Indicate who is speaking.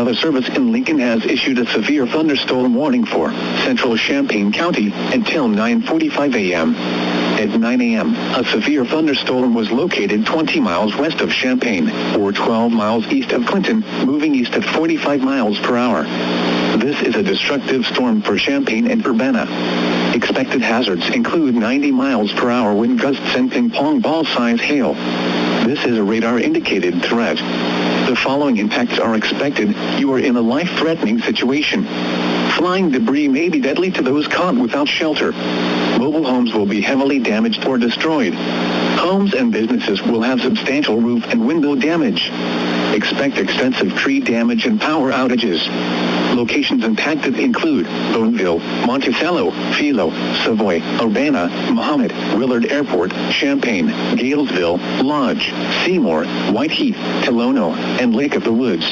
Speaker 1: Weather Service in Lincoln has issued a severe thunderstorm warning for central Champaign County until 9:45 a.m. At 9 a.m., a severe thunderstorm was located 20 miles west of Champaign, or 12 miles east of Clinton, moving east at 45 miles per hour. This is a destructive storm for Champaign and Urbana. Expected hazards include 90 miles per hour wind gusts and ping-pong ball-size hail. This is a radar-indicated threat. The following impacts are expected. You are in a life-threatening situation. Flying debris may be deadly to those caught without shelter. Mobile homes will be heavily damaged or destroyed. Homes and businesses will have substantial roof and window damage. Expect extensive tree damage and power outages. Locations impacted include Boonville, Monticello, Philo, Savoy, Urbana, Mohammed, Willard Airport, Champaign, Galesville, Lodge, Seymour, Whiteheath, Tolono, and Lake of the Woods.